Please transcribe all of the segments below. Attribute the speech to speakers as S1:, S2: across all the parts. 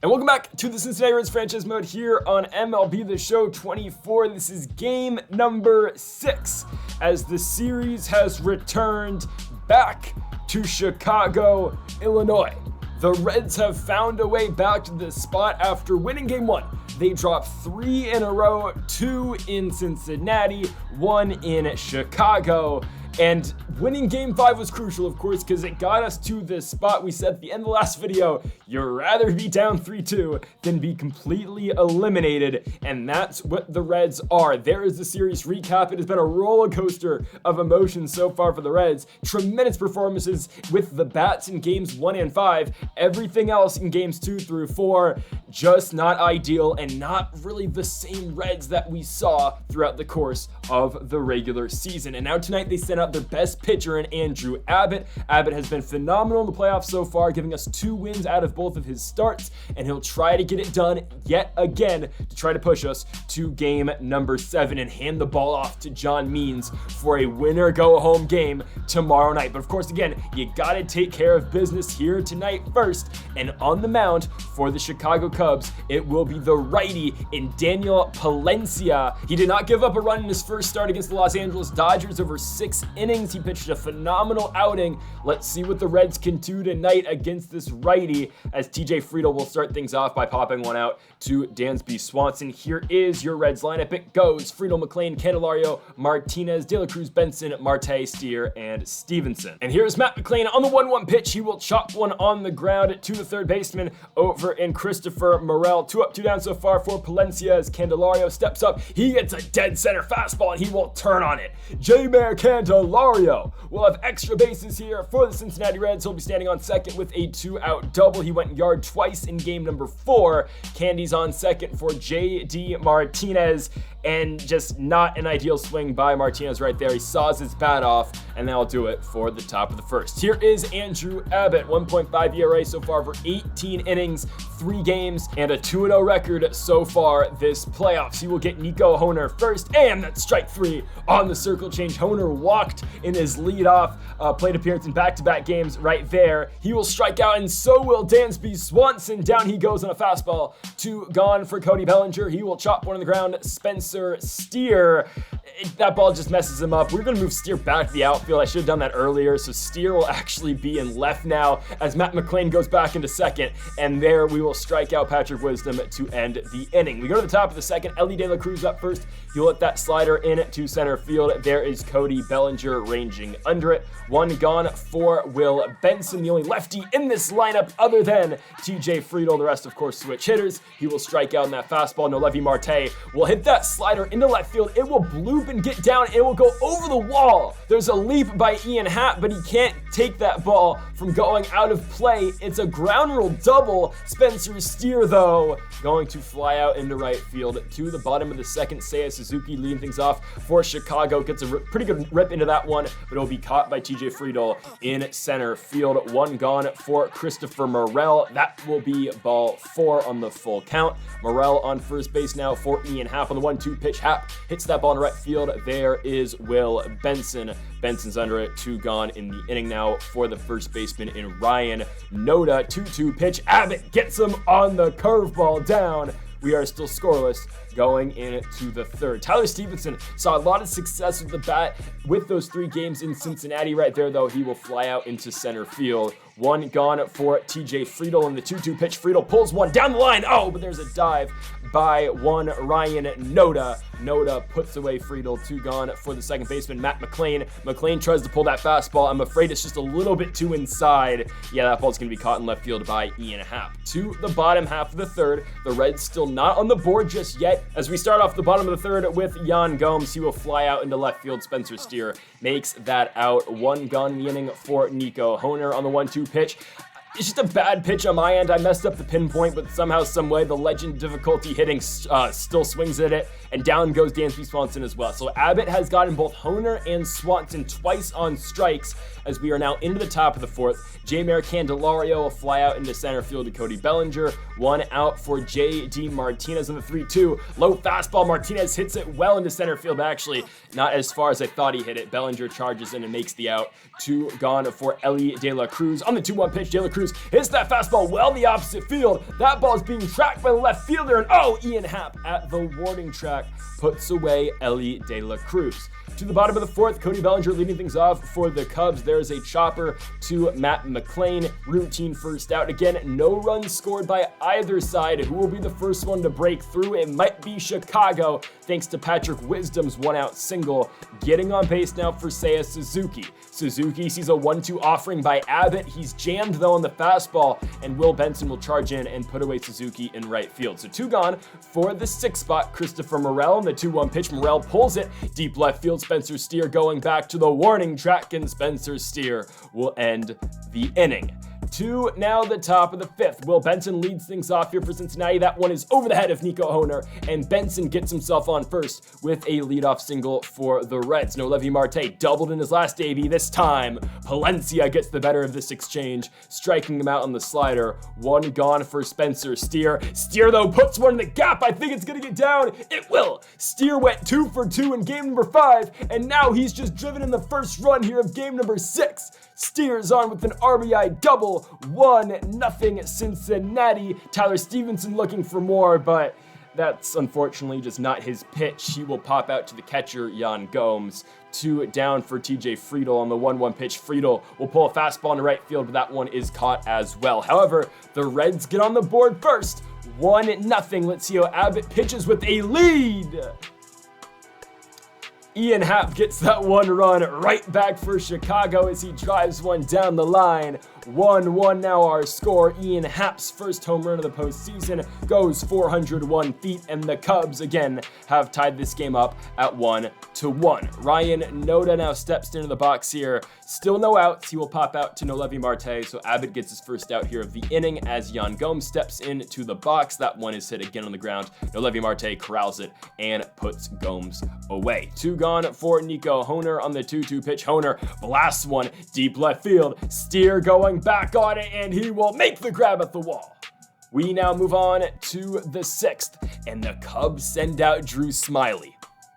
S1: And welcome back to the Cincinnati Reds franchise mode here on MLB The Show 24. This is game number 6 as the series has returned back to Chicago, Illinois. The Reds have found a way back to this spot after winning game 1. They dropped 3 in a row, 2 in Cincinnati, 1 in Chicago. And winning game 5 was crucial, of course, because it got us to this spot. We said at the end of the last video, you'd rather be down 3-2 than be completely eliminated, and that's what the Reds are. There is the series recap. It has been a roller coaster of emotions so far for the Reds. Tremendous performances with the bats in games 1 and 5. Everything else in games 2 through 4, just not ideal and not really the same Reds that we saw throughout the course of the regular season. And now tonight they sent out their best pitcher in Andrew Abbott. Abbott has been phenomenal in the playoffs so far, giving us 2 wins out of both of his starts, and he'll try to get it done yet again to try to push us to game number 7 and hand the ball off to John Means for a winner-go-home game tomorrow night. But of course, again, you gotta take care of business here tonight first, and on the mound for the Chicago Cubs, it will be the righty in Daniel Palencia. He did not give up a run in his first start against the Los Angeles Dodgers over 6 innings. He pitched a phenomenal outing. Let's see what the Reds can do tonight against this righty as TJ Friedl will start things off by popping one out to Dansby Swanson. Here is your Reds lineup. It goes Friedl, McLean, Candelario, Martinez, De La Cruz, Benson, Marte, Steer, and Stevenson. And here's Matt McLean on the 1-1 pitch. He will chop one on the ground to the third baseman over in Christopher Morel. 2 up, 2 down so far for Palencia as Candelario steps up. He gets a dead center fastball and he will turn on it. J-Mayor Candelario will have extra bases here for the Cincinnati Reds. He'll be standing on second with a 2-out double. He went yard twice in game number 4. Candy's on second for J.D. Martinez, and just not an ideal swing by Martinez right there. He saws his bat off, and that'll do it for the top of the first. Here is Andrew Abbott, 1.5 ERA so far for 18 innings, 3 games, and a 2-0 record so far this playoffs. He will get Nico Hoerner first, and that's strike 3 on the circle change. Hoerner walked in his leadoff plate appearance in back-to-back games right there. He will strike out, and so will Dansby Swanson. Down he goes on a fastball. 2 gone for Cody Bellinger. He will chop one on the ground. Spencer Steer. That ball just messes him up. We're going to move Steer back to the outfield. I should have done that earlier. So Steer will actually be in left now as Matt McLean goes back into second. And there we will strike out Patrick Wisdom to end the inning. We go to the top of the second. Ellie De La Cruz up first. He'll let that slider in to center field. There is Cody Bellinger ranging under it. 1 gone for Will Benson, the only lefty in this lineup other than TJ Friedl. The rest, of course, switch hitters. He will strike out in that fastball. Nolevi Marte will hit that slider into left field. It will bloop and get down. It will go over the wall. There's a leap by Ian Happ, but he can't take that ball from going out of play. It's a ground rule double. Spencer Steer, though, going to fly out into right field to the bottom of the second. Seiya Suzuki leading things off for Chicago. Gets a pretty good rip into that one, but it'll be caught by TJ Friedl in center field. 1 gone for Christopher Morel. That will be ball 4 on the full count. Morel on first base now for Ian Happ on the 1-2 pitch. Happ hits that ball in right field. There is Will Benson. Benson's under it. 2 gone in the inning now for the first baseman in Ryan Noda. 2-2 pitch. Abbott gets him on the curveball down. We are still scoreless going into the third. Tyler Stevenson saw a lot of success with the bat with those 3 games in Cincinnati right there, though. He will fly out into center field. 1 gone for TJ Friedl in the 2-2 pitch. Friedl pulls one down the line. Oh, but there's a dive by one Ryan Noda. Noda puts away Friedl. 2 gone for the second baseman, Matt McLean. McLean tries to pull that fastball. I'm afraid it's just a little bit too inside. Yeah, that ball's going to be caught in left field by Ian Happ. To the bottom half of the third. The Reds still not on the board just yet. As we start off the bottom of the third with Yan Gomes, he will fly out into left field. Spencer Steer makes that out. 1 gone in the inning for Nico Hoerner on the 1-2 pitch. It's just a bad pitch on my end. I messed up the pinpoint, but somehow, some way, the legend difficulty hitting still swings at it, and down goes Dansby Swanson as well. So Abbott has gotten both Hoerner and Swanson twice on strikes as we are now into the top of the fourth. J-Mayor Candelario will fly out into center field to Cody Bellinger. 1 out for J.D. Martinez on the 3-2. Low fastball. Martinez hits it well into center field, but actually not as far as I thought he hit it. Bellinger charges in and makes the out. 2 gone for Ellie De La Cruz. On the 2-1 pitch, De La Cruz Cruz hits that fastball well the opposite field. That ball is being tracked by the left fielder, and Ian Happ at the warning track puts away Ellie De La Cruz. To the bottom of the fourth, Cody Bellinger leading things off for the Cubs. There's a chopper to Matt McClain. Routine first out. Again, no runs scored by either side. Who will be the first one to break through? It might be Chicago, thanks to Patrick Wisdom's one-out single. Getting on base now for Seiya Suzuki. Suzuki sees a 1-2 offering by Abbott. He's jammed, though, on the fastball, and Will Benson will charge in and put away Suzuki in right field. So 2 gone for the 6th spot. Christopher Morel on the 2-1 pitch. Morel pulls it deep left field. Spencer Steer going back to the warning track, and Spencer Steer will end the inning. 2 now the top of the 5th. Will Benson leads things off here for Cincinnati. That one is over the head of Nico Hoerner, and Benson gets himself on first with a leadoff single for the Reds. Nlcs Marte doubled in his last AB. This time, Palencia gets the better of this exchange, striking him out on the slider. 1 gone for Spencer Steer. Steer, though, puts one in the gap. I think it's going to get down. It will. Steer went 2 for 2 in game number 5, and now he's just driven in the first run here of game number 6. Steers on with an RBI double. 1-0 Cincinnati. Tyler Stevenson looking for more, but that's unfortunately just not his pitch. He will pop out to the catcher, Yan Gomes. 2 down for TJ Friedel on the 1-1 pitch. Friedel will pull a fastball in right field, but that one is caught as well. However, the Reds get on the board first. 1-0. Let's see how Abbott pitches with a lead. Ian Happ gets that 1 run right back for Chicago as he drives one down the line. 1-1 now our score. Ian Happ's first home run of the postseason goes 401 feet, and the Cubs again have tied this game up at 1-1. Ryan Noda now steps into the box here. Still no outs. He will pop out to Nlcs Marte, so Abbott gets his first out here of the inning as Yan Gomes steps into the box. That one is hit again on the ground. Nlcs Marte corrals it and puts Gomes away. 2 gone for Nico Hoerner on the 2-2 pitch. Hoerner blasts one deep left field. Steer going back on it, and he will make the grab at the wall. We now move on to the 6th, and the Cubs send out Drew Smiley.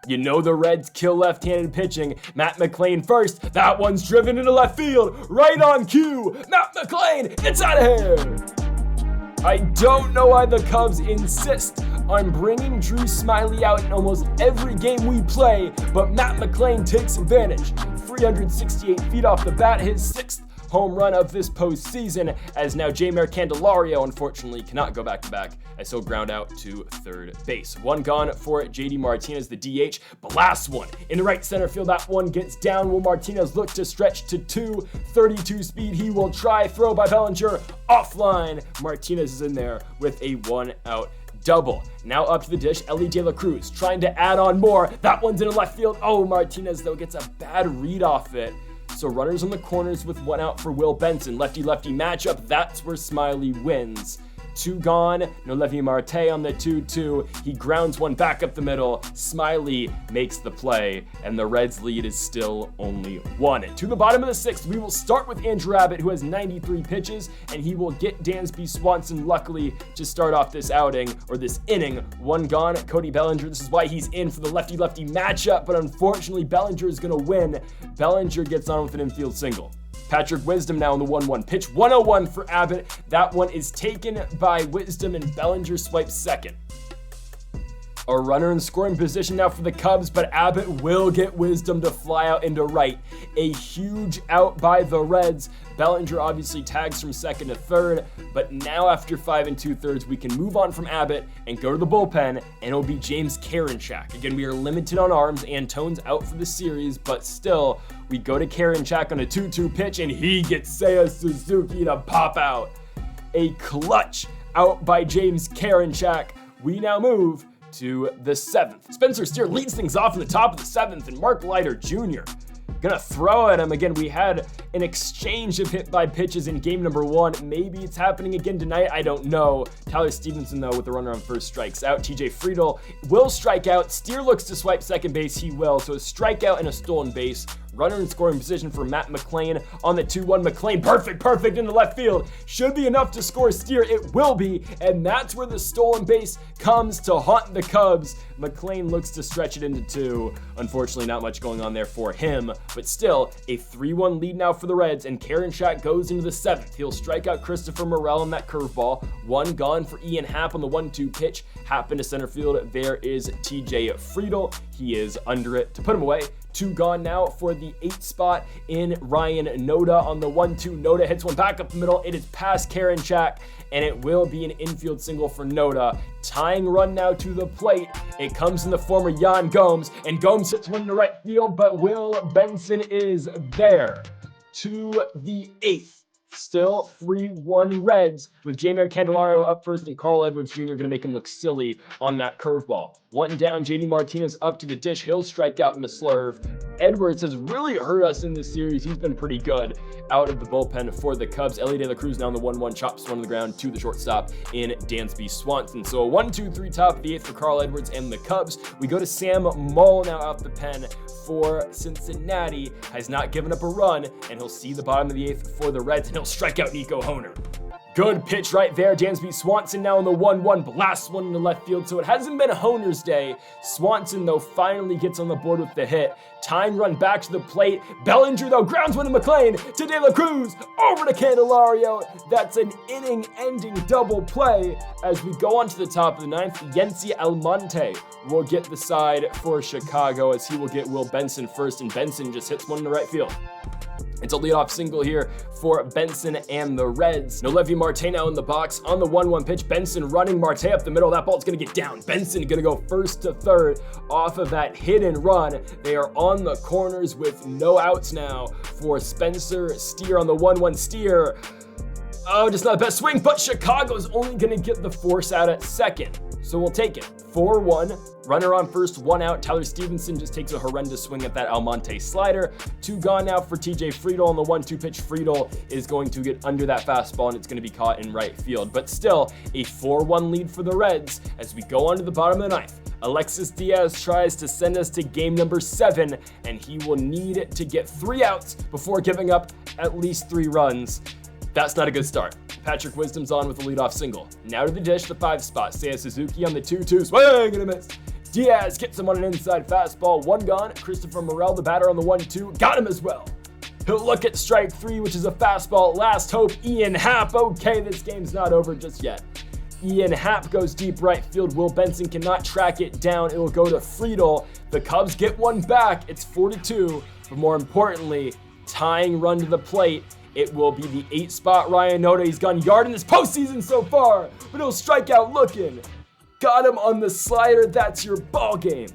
S1: You know the Reds kill left-handed pitching. Matt McClain first. That one's driven into left field. Right on cue. Matt McClain, it's out of here. I don't know why the Cubs insist on bringing Drew Smiley out in almost every game we play, but Matt McClain takes advantage. 368 feet off the bat, his 6th home run of this postseason, as now Jeimer Candelario unfortunately cannot go back-to-back as he'll ground out to third base. 1 gone for JD Martinez, the DH. Blasts one in the right center field. That one gets down. Will Martinez look to stretch to 232 speed? He will try. Throw by Bellinger. Offline. Martinez is in there with a 1-out double. Now up to the dish, Ellie De La Cruz trying to add on more. That one's in left field. Oh, Martinez, though, gets a bad read off it. So runners on the corners with 1 out for Will Benson. Lefty-lefty matchup. That's where Smiley wins. 2 gone. Nlcs Marte on the 2-2. He grounds one back up the middle. Smiley makes the play, and the Reds' lead is still only 1. To the bottom of the 6th, we will start with Andrew Abbott, who has 93 pitches, and he will get Dansby Swanson luckily to start off this outing, or this inning. 1 gone. Cody Bellinger. This is why he's in for the lefty-lefty matchup, but unfortunately, Bellinger is going to win. Bellinger gets on with an infield single. Patrick Wisdom now on the 1-1 pitch. 101 for Abbott. That one is taken by Wisdom, and Bellinger swipes second. A runner in scoring position now for the Cubs, but Abbott will get Wisdom to fly out into right. A huge out by the Reds. Bellinger obviously tags from second to third, but now after 5 2/3, we can move on from Abbott and go to the bullpen, and it'll be James Karinchak. Again, we are limited on arms. Antone's out for the series, but still, we go to Karinchak on a 2-2 pitch, and he gets Seiya Suzuki to pop out. A clutch out by James Karinchak. We now move to the 7th. Spencer Steer leads things off in the top of the 7th, and Mark Leiter Jr. gonna throw at him. Again, we had an exchange of hit by pitches in game number 1. Maybe it's happening again tonight. I don't know. Tyler Stevenson, though, with the runner on first, strikes out. TJ Friedel will strike out. Steer looks to swipe second base. He will. So a strikeout and a stolen base. Runner in scoring position for Matt McClain on the 2-1. McClain, perfect in the left field. Should be enough to score Steer. It will be, and that's where the stolen base comes to haunt the Cubs. McClain looks to stretch it into 2. Unfortunately, not much going on there for him, but still a 3-1 lead now for for the Reds, and Karinchak goes into the 7th. He'll strike out Christopher Morel on that curveball. 1 gone for Ian Happ on the 1-2 pitch. Happ into center field. There is TJ Friedel. He is under it to put him away. 2 gone now for the 8th spot in Ryan Noda on the 1-2. Noda hits one back up the middle. It is past Karinchak, and it will be an infield single for Noda. Tying run now to the plate. It comes in the form of Jan Gomes, and Gomes hits one to right field, but Will Benson is there to the 8th. Still 3-1 Reds, with Jeimer Candelario up first and Carl Edwards Jr. going to make him look silly on that curveball. 1 down, JD Martinez up to the dish. He'll strike out in the slurve. Edwards has really hurt us in this series. He's been pretty good out of the bullpen for the Cubs. Ellie De La Cruz now on the 1-1, chops one to the ground to the shortstop in Dansby Swanson. So a 1-2-3 top of the 8th for Carl Edwards and the Cubs. We go to Sam Mull now off the pen for Cincinnati. Has not given up a run, and he'll see the bottom of the 8th for the Reds, and he'll strike out Nico Hoerner. Good pitch right there. Dansby Swanson now on the 1-1, blasts one into left field, so it hasn't been Hoerner's day. Swanson, though, finally gets on the board with the hit. Tying run back to the plate. Bellinger, though, grounds one to McLean, to De La Cruz, over to Candelario. That's an inning-ending double play. As we go on to the top of the 9th, Yency Almonte will get the side for Chicago, as he will get Will Benson first, and Benson just hits one in the right field. It's a leadoff single here for Benson and the Reds. Nolevi Marte now in the box on the 1-1 pitch. Benson running Marte up the middle. That ball's going to get down. Benson going to go first to third off of that hit and run. They are on the corners with no outs now for Spencer Steer on the 1-1 Steer. Oh, just not the best swing, but Chicago's only going to get the force out at second. So we'll take it. 4-1, runner on first, 1 out. Tyler Stevenson just takes a horrendous swing at that Almonte slider. 2 gone now for TJ Friedel on the 1-2 pitch. Friedel is going to get under that fastball, and it's going to be caught in right field. But still, a 4-1 lead for the Reds as we go on to the bottom of the 9th. Alexis Diaz tries to send us to game number 7, and he will need to get 3 outs before giving up at least 3 runs. That's not a good start. Patrick Wisdom's on with a leadoff single. Now to the dish, the 5 spot. Seiya Suzuki on the 2-2. Swing and a miss. Diaz gets him on an inside fastball. 1 gone. Christopher Morel, the batter on the 1-2. Got him as well. He'll look at strike 3, which is a fastball. Last hope, Ian Happ. Okay, this game's not over just yet. Ian Happ goes deep right field. Will Benson cannot track it down. It will go to Friedel. The Cubs get 1 back. It's 4-2. But more importantly, tying run to the plate. It will be the 8 spot Ryan Noda. He's gone yard in this postseason so far, but he'll strike out looking. Got him on the slider. That's your ball game.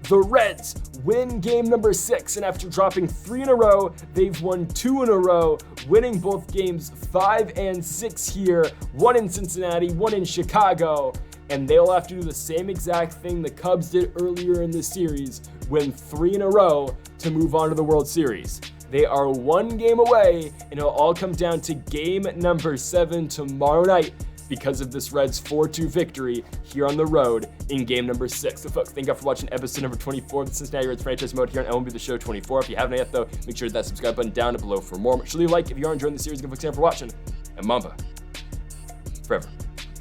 S1: The Reds win game number 6, and after dropping 3 in a row, they've won 2 in a row, winning both games 5 and 6 here. 1 in Cincinnati, 1 in Chicago, and they'll have to do the same exact thing the Cubs did earlier in the series, win 3 in a row to move on to the World Series. They are 1 game away, and it'll all come down to game number 7 tomorrow night because of this Reds 4-2 victory here on the road in game number 6. So folks, thank you for watching episode number 24 of the Cincinnati Reds franchise mode here on MLB The Show 24. If you haven't yet, though, make sure to hit that subscribe button down below for more. Make sure to leave a like if you are enjoying the series. Give a like for watching, and Mamba forever.